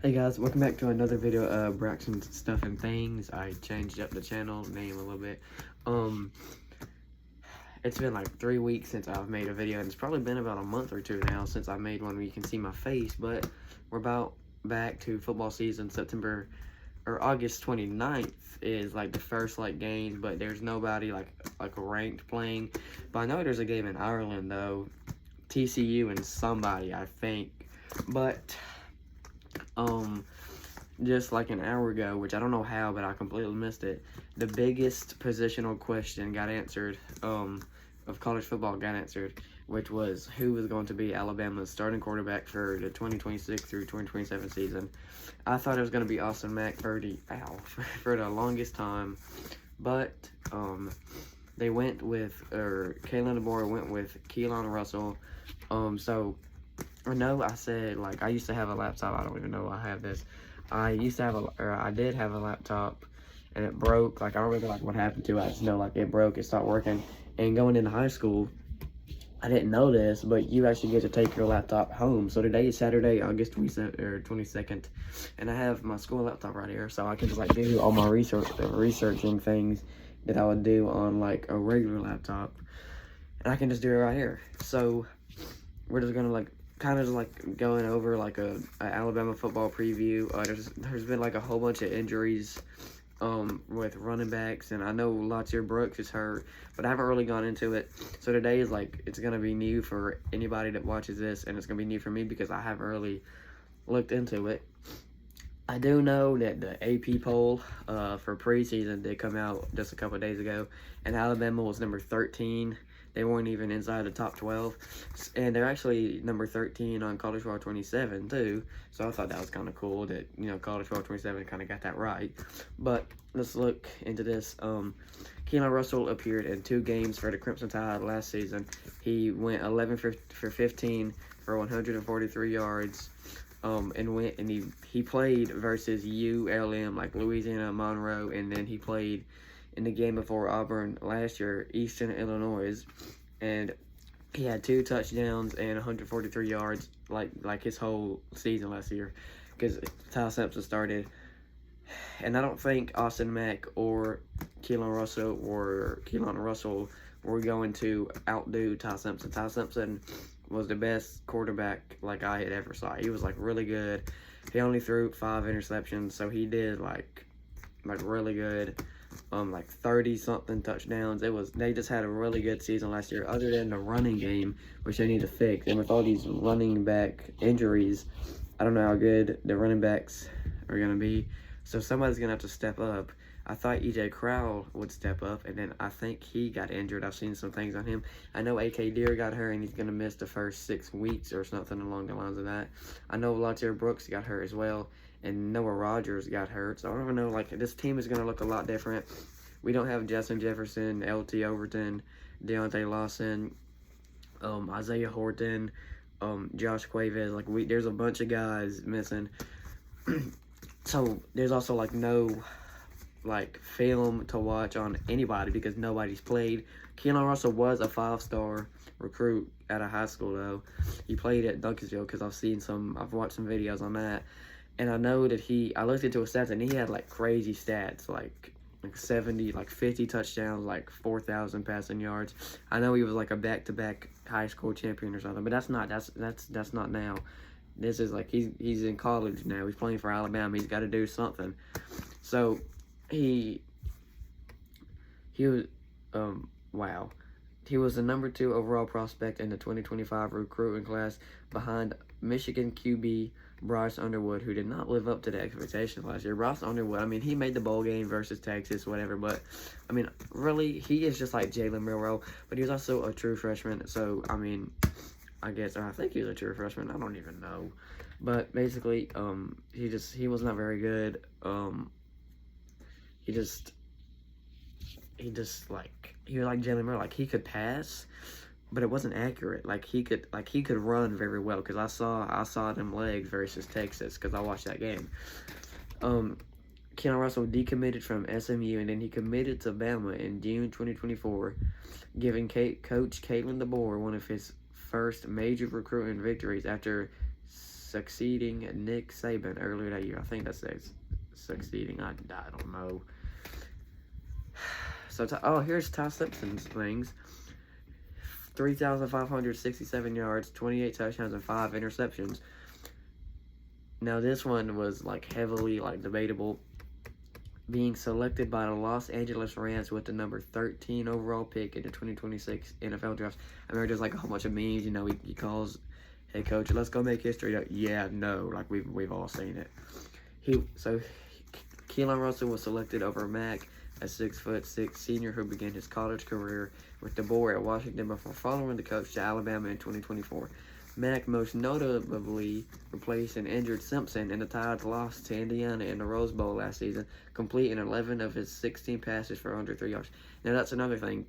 Hey guys, welcome back to another video of Braxton Stuff and Things. I changed up the channel name a little bit. It's been like 3 weeks since I've made a video, and it's probably been about a month or two now since I made one where you can see my face, but we're about back to football season. September or August 29th is like the first like game, but there's nobody like ranked playing. But I know there's a game in Ireland though, TCU and somebody, I think. But just like an hour ago, which I don't know how, but I completely missed it, the biggest positional question got answered, of college football got answered, which was who was going to be Alabama's starting quarterback for the 2026 through 2027 season. I thought it was going to be Austin Mack for the longest time, but they went with, Kalen DeBoer went with Keelan Russell. So I know I said, like, I used to have a laptop. I don't even know I have this. I used to have I did have a laptop, and it broke. Like, I don't really like what happened to it. I just know, like, it broke. It stopped working. And going into high school, I didn't know this, but you actually get to take your laptop home. So today is Saturday, August 22nd, and I have my school laptop right here. So I can just, like, do all my researching things that I would do on, like, a regular laptop. And I can just do it right here. So we're just going to, like, kind of like going over like a Alabama football preview. There's been like a whole bunch of injuries with running backs, and I know Latier Brooks is hurt, but I haven't really gone into it. So today is like, it's gonna be new for anybody that watches this, and it's gonna be new for me because I haven't really looked into it. I do know that the AP poll for preseason did come out just a couple of days ago, and Alabama was number 13. They weren't even inside the top 12, and they're actually number 13 on College Football 27 too. So I thought that was kind of cool that, you know, College Football 27 kind of got that right. But let's look into this. Keelan Russell appeared in 2 games for the Crimson Tide last season. He went 11 for 15 for 143 yards. And he played versus ULM, like Louisiana Monroe, and then he played in the game before Auburn last year, Eastern Illinois, and he had 2 touchdowns and 143 yards like his whole season last year, because Ty Simpson started. And I don't think Austin Mack or Keelan Russell were going to outdo Ty Simpson. Ty Simpson was the best quarterback like I had ever saw. He was like really good. He only threw 5 interceptions, so he did like really good. Like 30-something touchdowns. They just had a really good season last year, other than the running game, which they need to fix. And with all these running back injuries, I don't know how good the running backs are gonna be. So somebody's gonna have to step up. I thought EJ Crowell would step up, and then I think he got injured. I've seen some things on him. I know AK Deer got hurt, and he's gonna miss the first 6 weeks or something along the lines of that. I know Latier Brooks got hurt as well, and Noah Rogers got hurt. So I don't even know, like, this team is going to look a lot different. We don't have Justin Jefferson, LT Overton, Deontay Lawson, Isaiah Horton, Josh Cuevas. Like, there's a bunch of guys missing. So there's also, like, no, like, film to watch on anybody because nobody's played. Keelan Russell was a 5-star recruit out of high school, though. He played at Duncansville because I've watched some videos on that. And I know that I looked into his stats, and he had, like, crazy stats, like 70, like 50 touchdowns, like 4,000 passing yards. I know he was, like, a back-to-back high school champion or something, but that's not now. This is, like, he's in college now. He's playing for Alabama. He's got to do something. So, he was, wow. He was the number 2 overall prospect in the 2025 recruiting class behind Michigan QB Bryce Underwood, who did not live up to the expectations last year. Bryce Underwood, I mean, he made the bowl game versus Texas, whatever, but, I mean, really, he is just like Jalen Milroe, but he was also a true freshman, so, I mean, I think he was a true freshman, I don't even know, but basically, he was not very good. He was like Jalen Milroe, like, he could pass, but it wasn't accurate. Like he could run very well, because I saw them legs versus Texas, because I watched that game. Keelan Russell decommitted from SMU, and then he committed to Bama in June 2024, giving Coach Kalen DeBoer one of his first major recruiting victories after succeeding Nick Saban earlier that year. I think that's succeeding. I don't know. So, here's Ty Simpson's things. 3,567 yards, 28 touchdowns, and 5 interceptions. Now, this one was, like, heavily, like, debatable. Being selected by the Los Angeles Rams with the number 13 overall pick in the 2026 NFL draft. I remember there's, like, a whole bunch of memes, you know, he calls, hey, coach, let's go make history. Yeah, no, like, we've all seen it. Keelan Russell was selected over Mack, a 6'6" senior who began his college career with the Boar at Washington before following the coach to Alabama in 2024. Mack most notably replaced an injured Simpson, and the Tides lost to Indiana in the Rose Bowl last season, completing 11 of his 16 passes for under 3 yards. Now, that's another thing.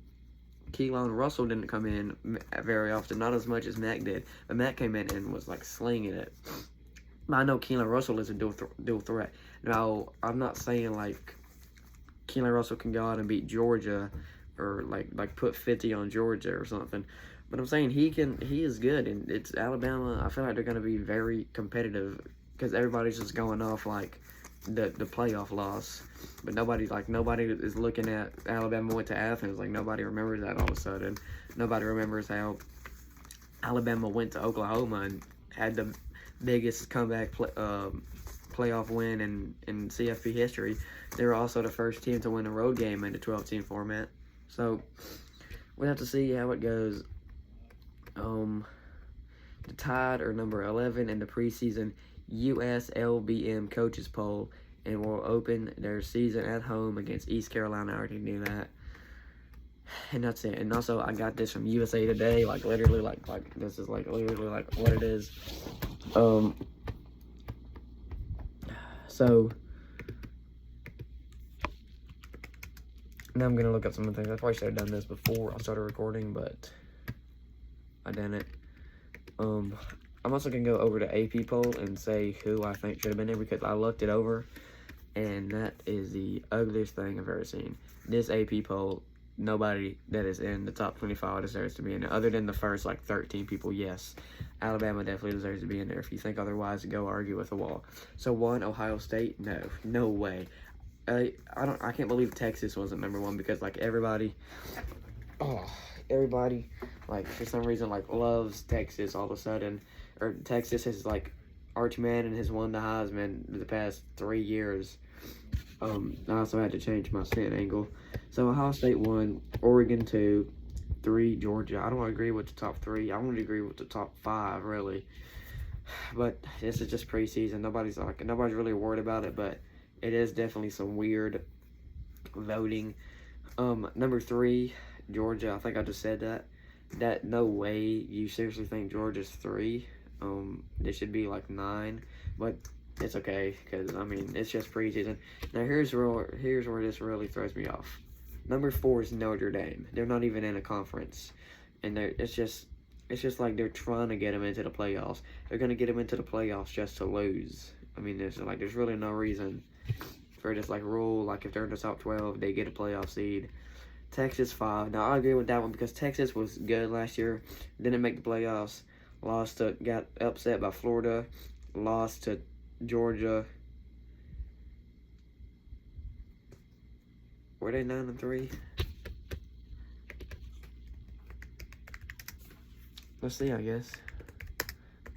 Keelan Russell didn't come in very often, not as much as Mack did, but Mack came in and was, like, slinging it. I know Keelan Russell is a dual threat. Now, I'm not saying, like, Keelan Russell can go out and beat Georgia or, like put 50 on Georgia or something. But I'm saying he is good, and it's Alabama. I feel like they're going to be very competitive because everybody's just going off, like, the playoff loss. But nobody is looking at Alabama went to Athens. Like, nobody remembers that all of a sudden. Nobody remembers how Alabama went to Oklahoma and had the biggest comeback playoff win in CFP history. They were also the first team to win a road game in the 12-team format. So, we'll have to see how it goes. The Tide are number 11 in the preseason USLBM coaches poll and will open their season at home against East Carolina. I already knew that. And that's it. And also, I got this from USA Today. Like, literally, like this is, like, literally, like, what it is. So, now I'm going to look up some of the things. I probably should have done this before I started recording, but I didn't. I'm also going to go over the AP poll and say who I think should have been there because I looked it over, and that is the ugliest thing I've ever seen. This AP poll, nobody that is in the top 25 deserves to be in there, other than the first, like, 13 people. Yes, Alabama definitely deserves to be in there. If you think otherwise, go argue with the wall. So, 1, Ohio State? No way. I can't believe Texas wasn't number 1 because, like, everybody, like, for some reason, like, loves Texas all of a sudden. Or Texas is, like, Arch Manning has won the Heisman the past 3 years. I also had to change my scent angle. So, Ohio State 1, Oregon 2, 3, Georgia. I don't agree with the top 3. I want to agree with the top 5, really. But this is just preseason. Nobody's really worried about it, but it is definitely some weird voting. Number 3, Georgia. I think I just said that. No way you seriously think Georgia's 3. They should be like 9, but it's okay because I mean it's just preseason. Now here's where this really throws me off. Number 4 is Notre Dame. They're not even in a conference, and it's just like they're trying to get them into the playoffs. They're gonna get them into the playoffs just to lose. I mean, there's really no reason for this, like, rule. Like, if they're in the top 12, they get a playoff seed. Texas 5. Now I agree with that one because Texas was good last year, didn't make the playoffs. Got upset by Florida, lost to Georgia. Were they 9-3? Let's see, I guess.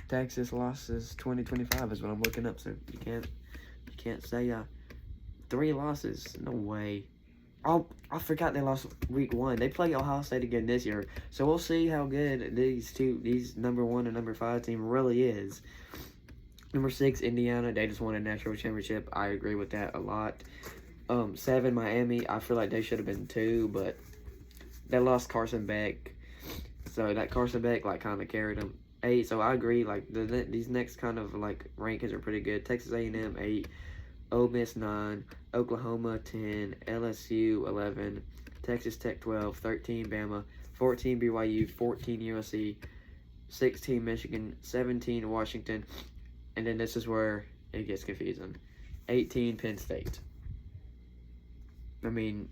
Texas losses 2025 is what I'm looking up, so you can't say 3 losses. No way. Oh, I forgot they lost week 1. They play Ohio State again this year. So we'll see how good these number 1 and number 5 team really is. Number 6, Indiana. They just won a national championship. I agree with that a lot. 7, Miami. I feel like they should have been 2, but they lost Carson Beck. So that Carson Beck, like, kind of carried them. 8, so I agree. Like, these next kind of, like, rankings are pretty good. Texas A&M, 8. Ole Miss 9, Oklahoma 10, LSU 11, Texas Tech 12, 13 Bama, 14 BYU, 14 USC, 16 Michigan, 17 Washington, and then this is where it gets confusing. 18 Penn State. I mean,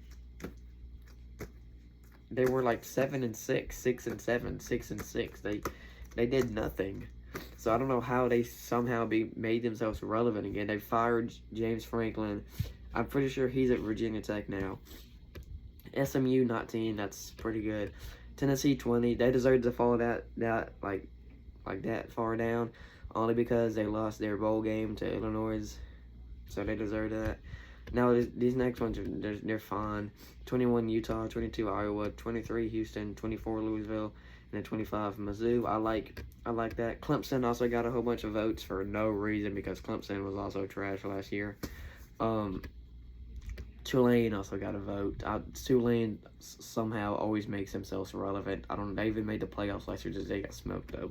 they were like 7-6, 6-7, 6-6. They did nothing. So I don't know how they somehow made themselves relevant again. They fired James Franklin. I'm pretty sure he's at Virginia Tech now. SMU 19, that's pretty good. Tennessee 20, they deserve to fall that far down, only because they lost their bowl game to Illinois, so they deserve that. Now these next ones they're fine. 21 Utah, 22 Iowa, 23 Houston, 24 Louisville, and then 25 Mizzou. I like that. Clemson also got a whole bunch of votes for no reason, because Clemson was also trash last year. Tulane also got a vote. Tulane somehow always makes themselves relevant. I don't know. They even made the playoffs last year. Just they got smoked though.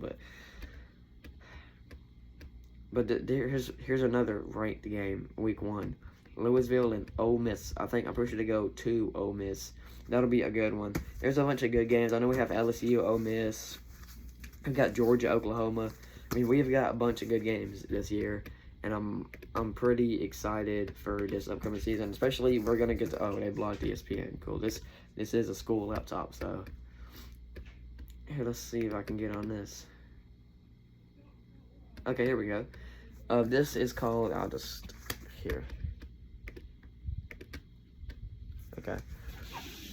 But here's another ranked game. Week 1, Louisville and Ole Miss. I'm pretty sure they go to Ole Miss. That'll be a good one. There's a bunch of good games. I know we have LSU, Ole Miss. We've got Georgia, Oklahoma. I mean, we've got a bunch of good games this year. And I'm pretty excited for this upcoming season. Especially we're gonna get to they blocked ESPN. Cool. This is a school laptop, so here, let's see if I can get on this. Okay, here we go. This is called here. Okay.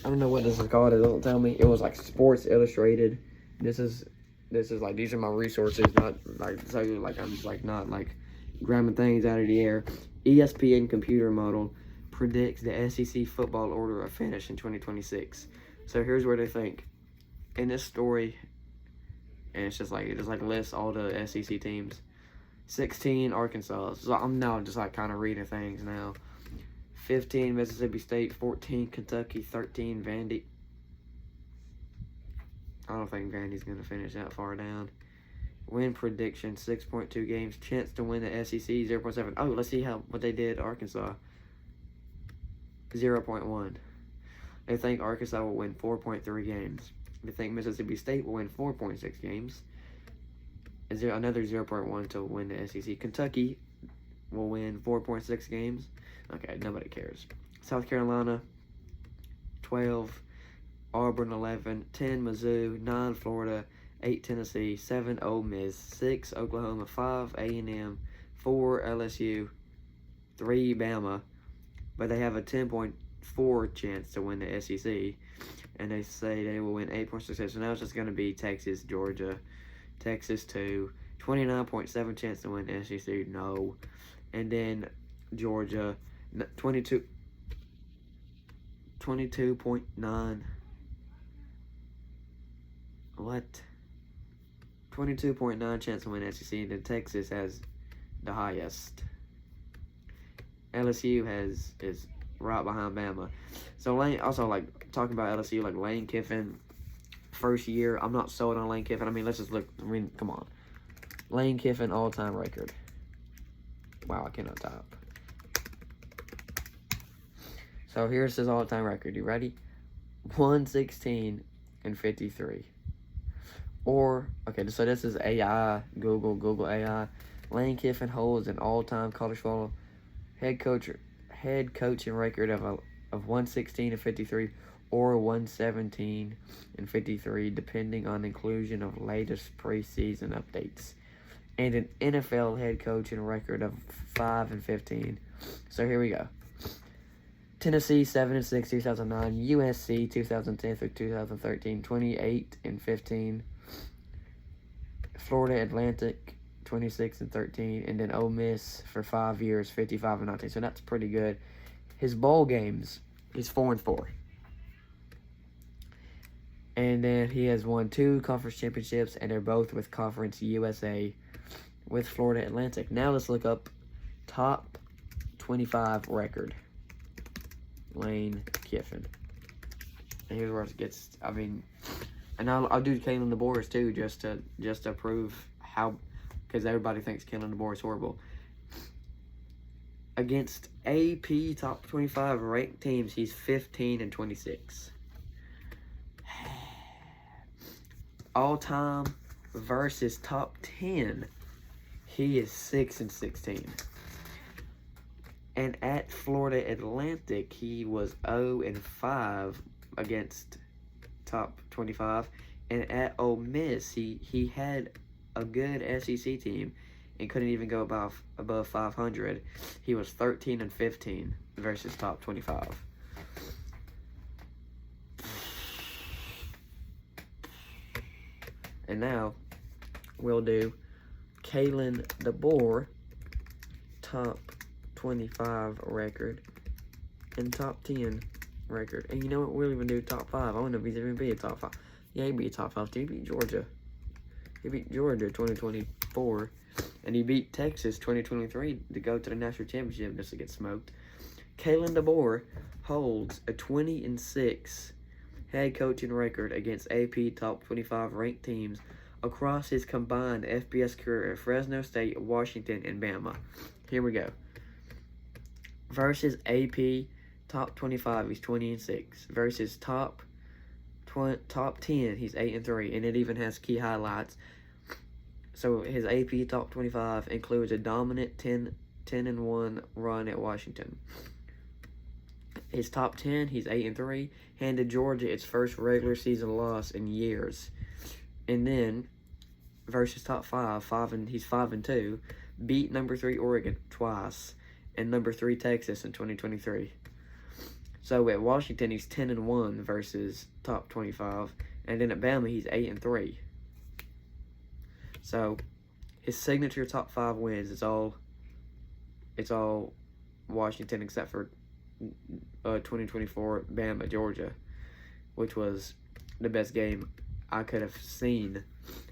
I don't know what this is called. It doesn't tell me. It was like Sports Illustrated. This is like, these are my resources, not like, so like I'm just like not like grabbing things out of the air. ESPN computer model predicts the SEC football order of finish in 2026. So here's where they think in this story, and it just lists all the SEC teams. 16 Arkansas. So I'm now just like kind of reading things now. 15 Mississippi State, 14 Kentucky, 13 Vandy. I don't think Vandy's gonna finish that far down. Win prediction, 6.2 games. Chance to win the SEC, 0.7. Oh, let's see what they did Arkansas. 0.1. They think Arkansas will win 4.3 games. They think Mississippi State will win 4.6 games. Is there another 0.1 to win the SEC? Kentucky will win 4.6 games. Okay, nobody cares. South Carolina, 12. Auburn, 11. 10 Mizzou. 9 Florida. 8 Tennessee, 7 Ole Miss, 6 Oklahoma, 5 A&M, 4 LSU, 3 Bama, but they have a 10.4 chance to win the SEC, and they say they will win 8.6. So now it's just going to be Texas, Georgia, Texas 2, 29.7 chance to win the SEC, no, and then Georgia, 22.9. What? 22.9 chance to win SEC, and then Texas has the highest. LSU is right behind Bama. So Lane, also like talking about LSU, like Lane Kiffin, first year. I'm not sold on Lane Kiffin. I mean, let's just look. I mean, come on. Lane Kiffin all-time record. Wow, I cannot type. So here's his all-time record. You ready? 116 and 53. Or, okay, so this is AI, Google AI. Lane Kiffin holds an all-time college football head coaching record of 116 and 53 or 117 and 53, depending on inclusion of latest preseason updates. And an NFL head coaching record of 5 and 15. So here we go. Tennessee 7 and 6, 2009. USC 2010 through 2013, 28 and 15. Florida Atlantic 26 and 13, and then Ole Miss for 5 years, 55 and 19. So that's pretty good. His bowl games, he's 4 and 4. And then he has won 2 conference championships, and they're both with Conference USA with Florida Atlantic. Now let's look up top 25 record. Lane Kiffin. And here's where it gets, I mean, and I'll do Kalen DeBoer too, just to prove how, because everybody thinks Kalen DeBoer is horrible. Against AP top 25 ranked teams, he's 15 and 26. All time versus top 10, he is 6 and 16. And at Florida Atlantic, he was 0 and 5 against top 25. And at Ole Miss, he had a good SEC team and couldn't even go above 500. He was 13-15 versus top 25. And now we'll do Kalen DeBoer top 25 record and top 10 record. And you know what? We'll even do top 5. I wonder if he's even be a top 5. Yeah, he'd be a top 5 too. He beat Georgia. He beat Georgia 2024. And he beat Texas 2023 to go to the national championship just to get smoked. Kalen DeBoer holds a 20-6 head coaching record against AP top 25 ranked teams across his combined FBS career at Fresno State, Washington, and Bama. Here we go. Versus AP top 25, he's 20-6. Versus top 10, he's 8-3, and it even has key highlights. So his AP top 25 includes a dominant 10-1 run at Washington. His top 10, he's 8-3, handed Georgia its first regular season loss in years. And then versus top 5, he's 5-2, beat number 3 Oregon twice, and number 3 Texas in 2023. So at Washington, he's 10-1 versus top 25, and then at Bama, he's 8-3. So his signature top 5 wins, it's all Washington except for 2024 Bama Georgia, which was the best game I could have seen,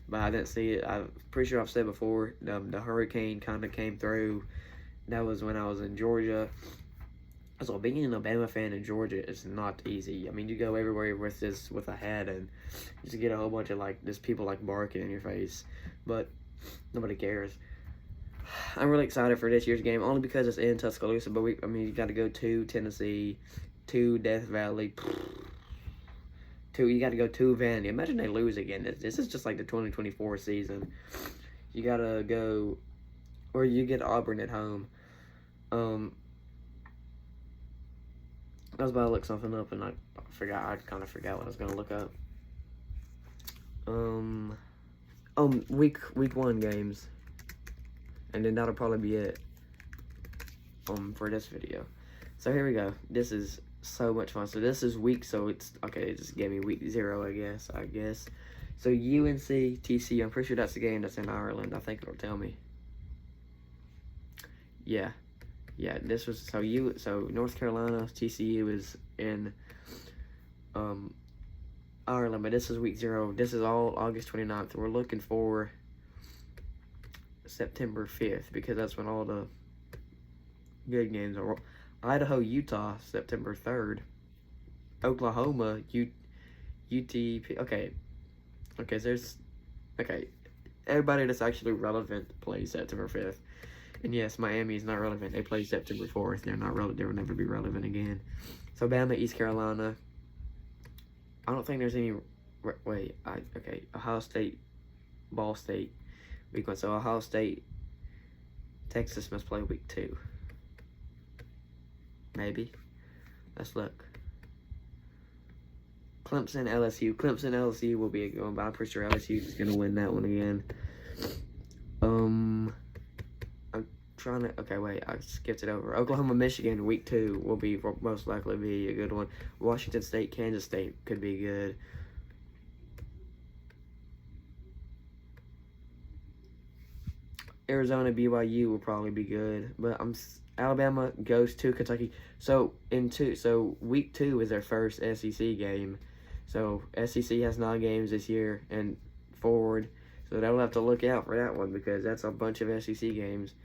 but I didn't see it. I'm pretty sure I've said before, the hurricane kind of came through. That was when I was in Georgia. So being an Alabama fan in Georgia is not easy. I mean, you go everywhere with a hat and you just get a whole bunch of just people barking in your face, but nobody cares. I'm really excited for this year's game only because it's in Tuscaloosa. But you got to go to Tennessee, to Death Valley, you got to go to Vandy. Imagine they lose again. This is just like the 2024 season. You got to go, or you get Auburn at home. I was about to look something up and I kind of forgot what I was going to look up. Week 1 games. And then that'll probably be it for this video. So here we go. This is so much fun. So this is it just gave me week 0, I guess. So UNC TCU, I'm pretty sure that's the game that's in Ireland. I think it'll tell me. Yeah, this was so North Carolina TCU is in Ireland, but this is week 0. This is all August 29th. We're looking for September 5th because that's when all the good games are. Idaho, Utah, September 3rd. Oklahoma, UTP. Okay, everybody that's actually relevant plays September 5th. And yes, Miami is not relevant. They play September 4th. They're not relevant. They will never be relevant again. So Bama, East Carolina. I don't think there's any. Ohio State, Ball State, week 1. So Ohio State, Texas must play week 2. Maybe. Let's look. Clemson, LSU. LSU will be a good one, but I'm pretty sure LSU is going to win that one again. I'm trying to. Okay, wait. I skipped it over. Oklahoma, Michigan, week 2 will most likely be a good one. Washington State, Kansas State could be good. Arizona, BYU will probably be good, but Alabama goes to Kentucky. So week 2 is their first SEC game. So SEC has 9 games this year and forward. So they'll have to look out for that one because that's a bunch of SEC games.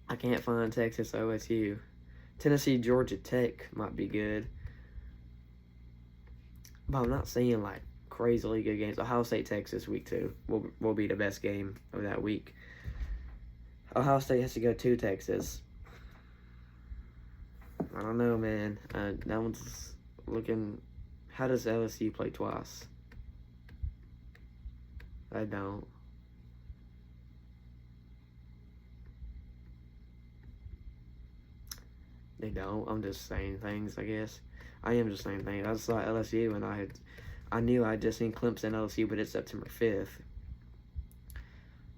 I can't find Texas OSU. Tennessee, Georgia Tech might be good. But I'm not seeing crazily good games. Ohio State, Texas, week 2 will be the best game of that week. Ohio State has to go to Texas. I don't know, man. That one's looking. How does LSU play twice? I don't. They don't. I'm just saying things, I guess. I am just saying things. I saw LSU and I knew I had just seen Clemson LSU, but it's September 5th.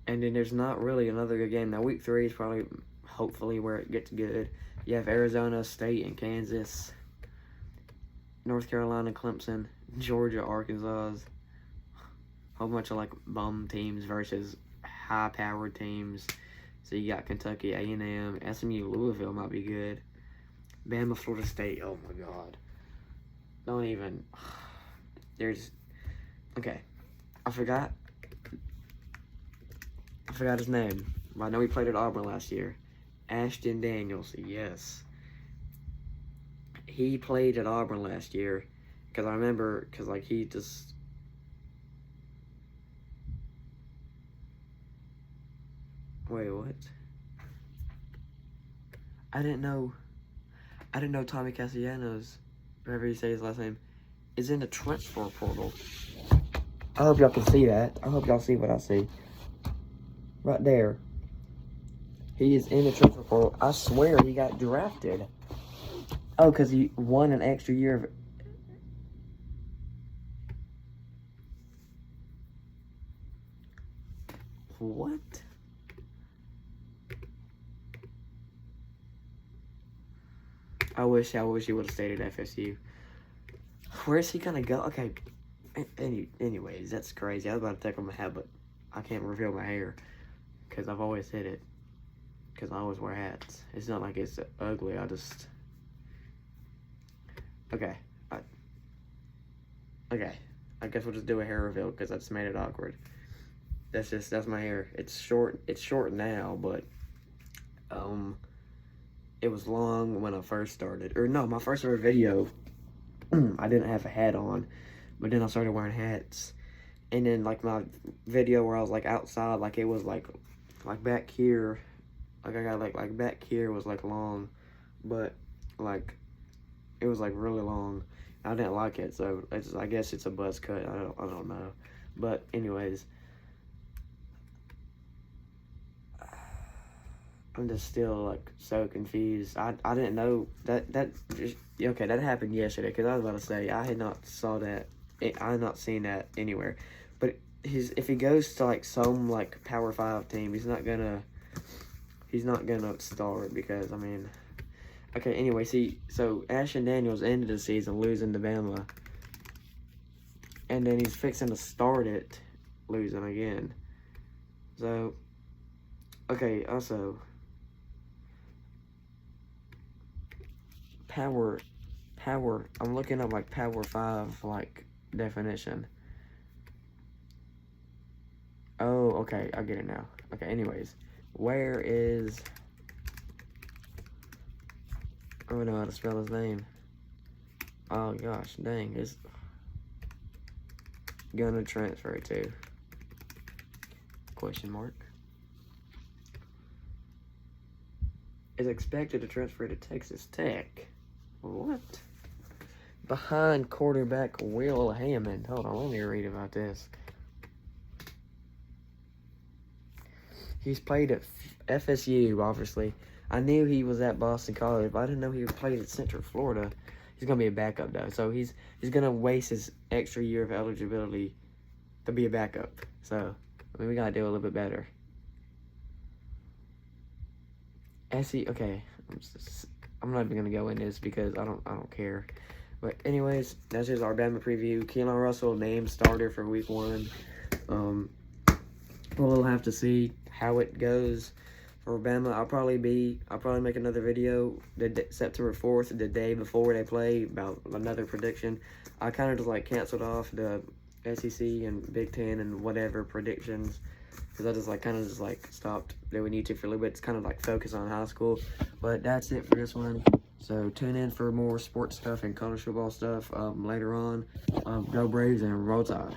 And then there's not really another good game. Now, week 3 is probably, hopefully, where it gets good. You have Arizona State and Kansas, North Carolina, Clemson, Georgia, Arkansas. A whole bunch of, like, bum teams versus high-powered teams. So you got Kentucky, A&M, SMU, Louisville might be good. Bama, Florida State. Oh, my God. Don't even. There's. Okay. I forgot his name. I know he played at Auburn last year. Ashton Daniels. Yes. He played at Auburn last year. Because I remember, like, he just. Wait, what? I didn't know Tommy Castellanos, whatever you say his last name, is in the transfer portal. I hope y'all can see that. I hope y'all see what I see. Right there. He is in the transfer portal. I swear he got drafted. Oh, because he won an extra year of... What? I wish he would have stayed at FSU. Where is he gonna go? Okay. Anyways, that's crazy. I was about to take off my hat, but I can't reveal my hair because I've always hid it. Because I always wear hats. It's not like it's ugly. I just. Okay. Okay. I guess we'll just do a hair reveal because I just made it awkward. That's my hair. It's short. It's short now, but it was long when I first started. Or no, my first ever video, I didn't have a hat on, but then I started wearing hats. And then like my video where I was like outside, like it was like back here, like I got like back here was like long, but like it was like really long. I didn't like it, so I guess it's a buzz cut. I don't know, but anyways. I'm just still like so confused. I didn't know that okay, that happened yesterday because I was about to say I had not seen that anywhere. But if he goes to like some like Power 5 team, he's not gonna start because I mean, okay. Anyway, see, so Ashton Daniels ended the season losing to Bama, and then he's fixing to start it losing again. So okay, also. Power, I'm looking up like Power 5 like definition. Oh, okay, I get it now. Okay, anyways, where is, I don't know how to spell his name. Oh gosh, dang, it's gonna transfer to, question mark. Is expected to transfer to Texas Tech. What? Behind quarterback Will Hammond. Hold on, let me read about this. He's played at FSU, obviously. I knew he was at Boston College, but I didn't know he played at Central Florida. He's going to be a backup, though. So he's going to waste his extra year of eligibility to be a backup. So, I mean, we got to do a little bit better. Okay, I'm not even gonna go in this because I don't care. But anyways, that's just our Bama preview. Keelan Russell named starter for week 1. We'll have to see how it goes for Bama. I'll probably make another video September 4th, the day before they play, about another prediction. I kind of just like canceled off the SEC and Big Ten and whatever predictions. Because I just like kind of just like stopped doing YouTube for a little bit. It's kind of like focus on high school. But that's it for this one. So tune in for more sports stuff and college football stuff later on. Go Braves and Roll Tide.